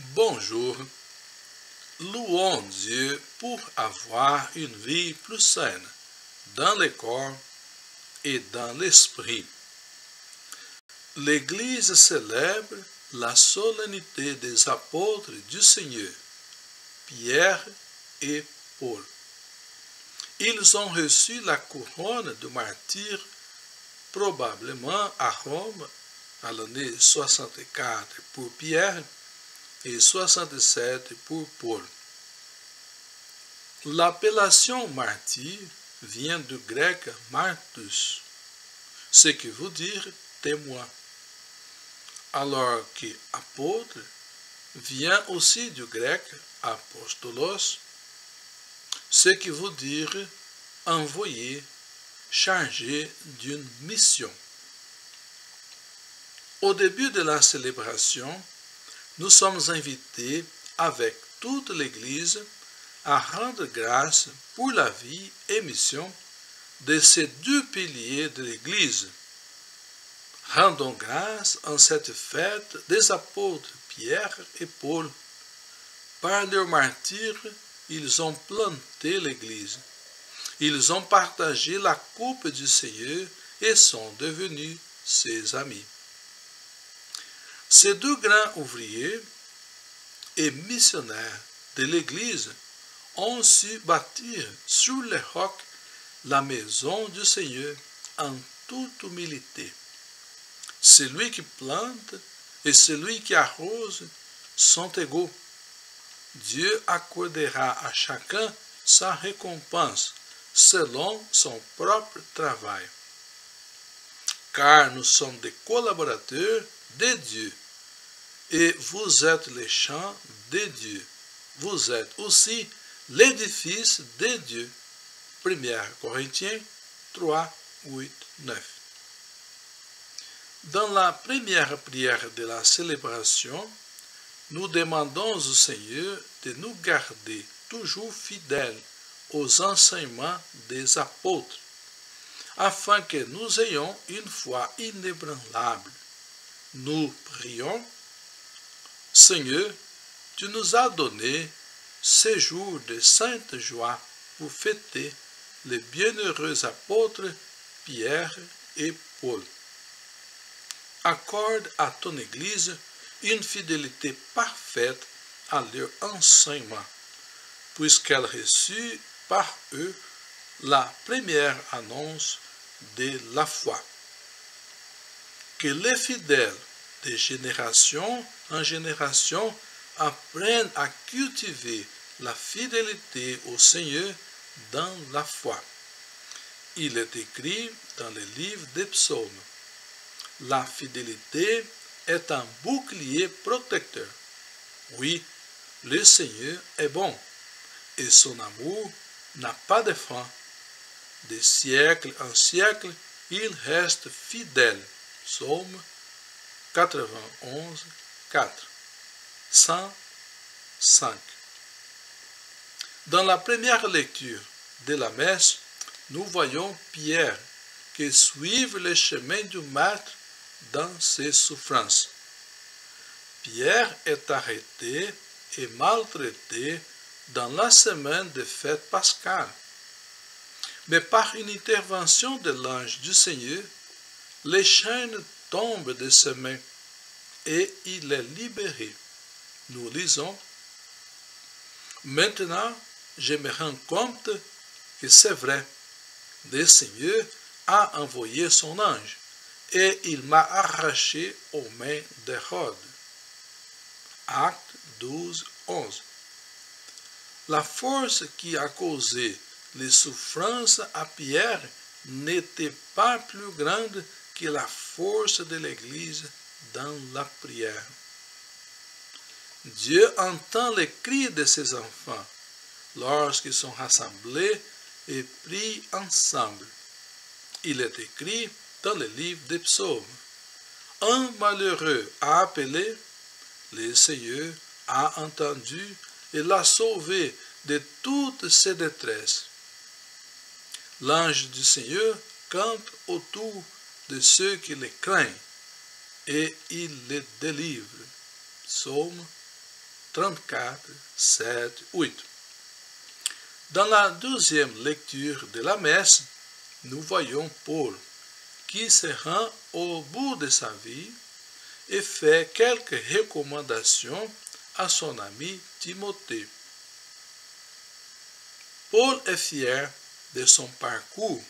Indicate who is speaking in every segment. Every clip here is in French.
Speaker 1: Bonjour, louons Dieu pour avoir une vie plus saine dans le corps et dans l'esprit. L'Église célèbre la solennité des apôtres du Seigneur, Pierre et Paul. Ils ont reçu la couronne de martyrs probablement à Rome à l'année 64 pour Pierre et 67 pour Paul. L'appellation martyr vient du grec martus, ce qui veut dire témoin, alors que apôtre vient aussi du grec apostolos, ce qui veut dire envoyé, chargé d'une mission. Au début de la célébration, nous sommes invités avec toute l'Église à rendre grâce pour la vie et mission de ces deux piliers de l'Église. Rendons grâce en cette fête des apôtres Pierre et Paul. Par leur martyre, ils ont planté l'Église. Ils ont partagé la coupe du Seigneur et sont devenus ses amis. Ces deux grands ouvriers et missionnaires de l'Église ont su bâtir sur les rocs la maison du Seigneur en toute humilité. Celui qui plante et celui qui arrose sont égaux. Dieu accordera à chacun sa récompense selon son propre travail. Car nous sommes des collaborateurs de Dieu. Et vous êtes les champs de Dieu. Vous êtes aussi l'édifice de Dieu. 1 Corinthiens 3, 8, 9. Dans la première prière de la célébration, nous demandons au Seigneur de nous garder toujours fidèles aux enseignements des apôtres, afin que nous ayons une foi inébranlable. Nous prions: Seigneur, tu nous as donné ces jours de sainte joie pour fêter les bienheureux apôtres Pierre et Paul. Accorde à ton Église une fidélité parfaite à leur enseignement, puisqu'elle reçut par eux la première annonce de la foi. Que les fidèles de génération en génération apprennent à cultiver la fidélité au Seigneur dans la foi. Il est écrit dans le livre des psaumes: la fidélité est un bouclier protecteur. Oui, le Seigneur est bon, et son amour n'a pas de fin. De siècle en siècle, il reste fidèle. Psaume 91, 4. 105. Dans la première lecture de la messe, nous voyons Pierre qui suit le chemin du Maître dans ses souffrances. Pierre est arrêté et maltraité dans la semaine de fête pascale. Mais par une intervention de l'ange du Seigneur, les chaînes tombent de ses mains et il est libéré. Nous lisons: Maintenant, je me rends compte que c'est vrai. Le Seigneur a envoyé son ange et il m'a arraché aux mains d'Hérode. Acte 12, 11. La force qui a causé les souffrances à Pierre n'était pas plus grande que la force de l'Église dans la prière. Dieu entend les cris de ses enfants lorsqu'ils sont rassemblés et prient ensemble. Il est écrit dans le livre des psaumes: un malheureux a appelé, le Seigneur a entendu et l'a sauvé de toutes ses détresses. L'ange du Seigneur campe autour de ceux qui les craignent et il les délivre. Psaume 34, 7, 8. Dans la deuxième lecture de la messe, nous voyons Paul qui se rend au bout de sa vie et fait quelques recommandations à son ami Timothée. Paul est fier de son parcours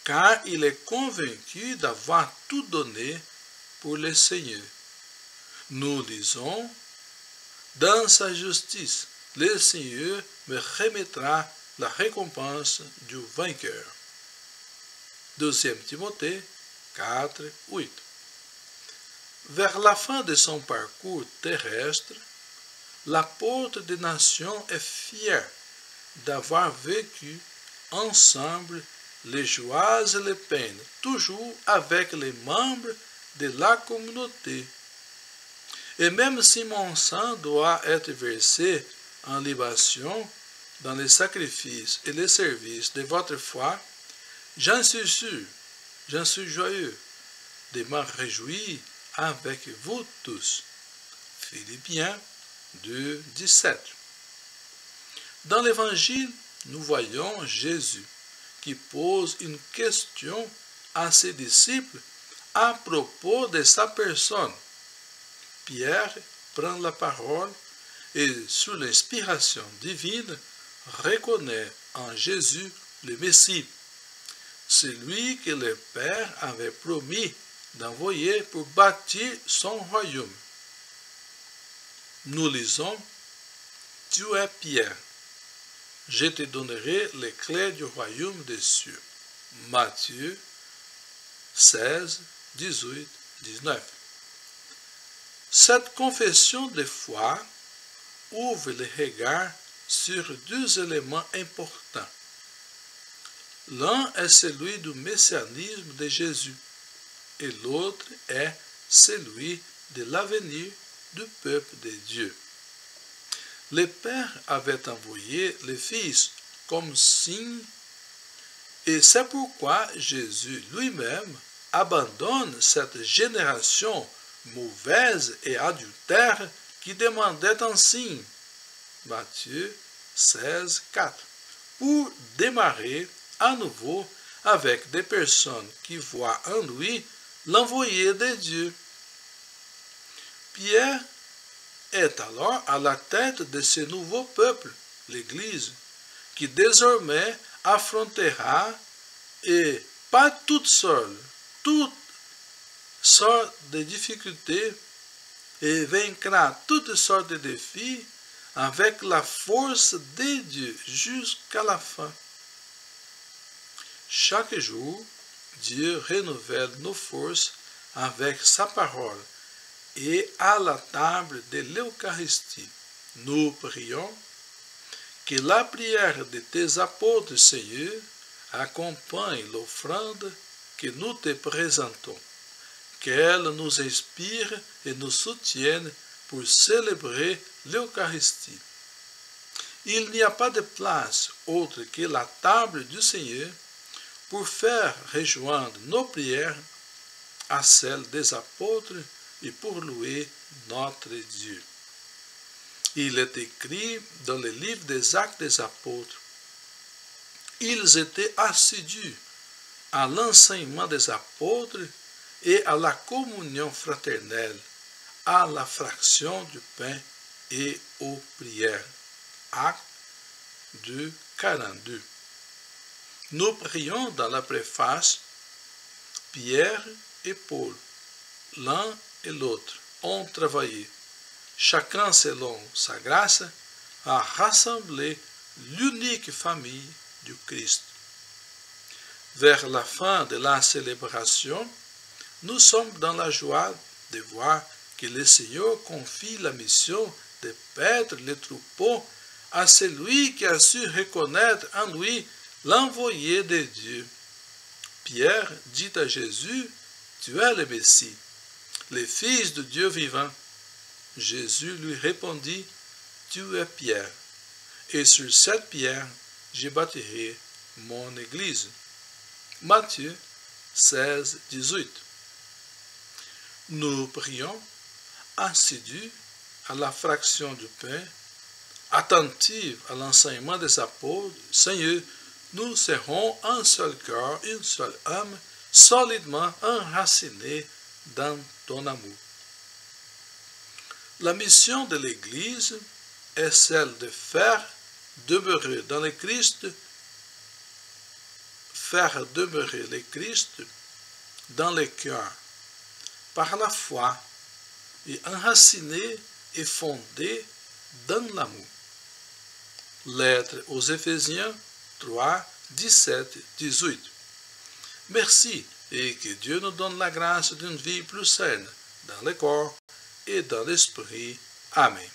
Speaker 1: car il est convaincu d'avoir tout donné pour le Seigneur. Nous lisons, « Dans sa justice, le Seigneur me remettra la récompense du vainqueur. » 2 Timothée 4, 8. Vers la fin de son parcours terrestre, l'apôtre des nations est fier d'avoir vécu ensemble les joies et les peines, toujours avec les membres de la communauté. Et même si mon sang doit être versé en libation dans les sacrifices et les services de votre foi, j'en suis sûr, j'en suis joyeux de m'en réjouir avec vous tous. Philippiens 2, 17. Dans l'Évangile, nous voyons Jésus qui pose une question à ses disciples à propos de sa personne. Pierre prend la parole et, sous l'inspiration divine, reconnaît en Jésus le Messie, celui que le Père avait promis d'envoyer pour bâtir son royaume. Nous lisons, « Tu es Pierre, je te donnerai les clés du royaume des cieux. » Matthieu 16, 18, 19. Cette confession de foi ouvre le regard sur deux éléments importants. L'un est celui du messianisme de Jésus et l'autre est celui de l'avenir du peuple de Dieu. Le Père avait envoyé le Fils comme signe et c'est pourquoi Jésus lui-même abandonne cette génération mauvaise et adultère qui demandait un signe. Matthieu 16, 4. Pour démarrer à nouveau avec des personnes qui voient en lui l'envoyé de Dieu. Pierre est alors à la tête de ce nouveau peuple, l'Église, qui désormais affrontera, et pas toutes sortes de difficultés, et vaincra toutes sortes de défis avec la force de Dieu jusqu'à la fin. Chaque jour, Dieu renouvelle nos forces avec sa parole et à la table de l'Eucharistie. Nous prions que la prière de tes apôtres, Seigneur, accompagne l'offrande que nous te présentons, qu'elle nous inspire et nous soutienne pour célébrer l'Eucharistie. Il n'y a pas de place autre que la table du Seigneur pour faire rejoindre nos prières à celles des apôtres et pour louer notre Dieu. Il est écrit dans le livre des Actes des Apôtres. Ils étaient assidus à l'enseignement des apôtres et à la communion fraternelle, à la fraction du pain et aux prières. Actes 2, 42. Nous prions dans la préface, Pierre et Paul, l'un et l'autre, ont travaillé, chacun selon sa grâce, à rassembler l'unique famille du Christ. Vers la fin de la célébration, nous sommes dans la joie de voir que le Seigneur confie la mission de paître les troupeaux à celui qui a su reconnaître en lui l'envoyé de Dieu. Pierre dit à Jésus, « Tu es le Messie, le Fils de Dieu vivant. » Jésus lui répondit, « Tu es Pierre, et sur cette pierre, je bâtirai mon Église. » Matthieu 16, 18. Nous prions assidus à la fraction du pain, attentive à l'enseignement des apôtres, Seigneur, nous serons un seul cœur, une seule âme, solidement enracinés dans ton amour. La mission de l'Église est celle de faire demeurer dans le Christ, faire demeurer le Christ dans les cœurs, par la foi, et enraciné et fondé dans l'amour. Lettre aux Éphésiens 3, 17, 18. Merci et que Dieu nous donne la grâce d'une vie plus saine dans le corps et dans l'esprit. Amen.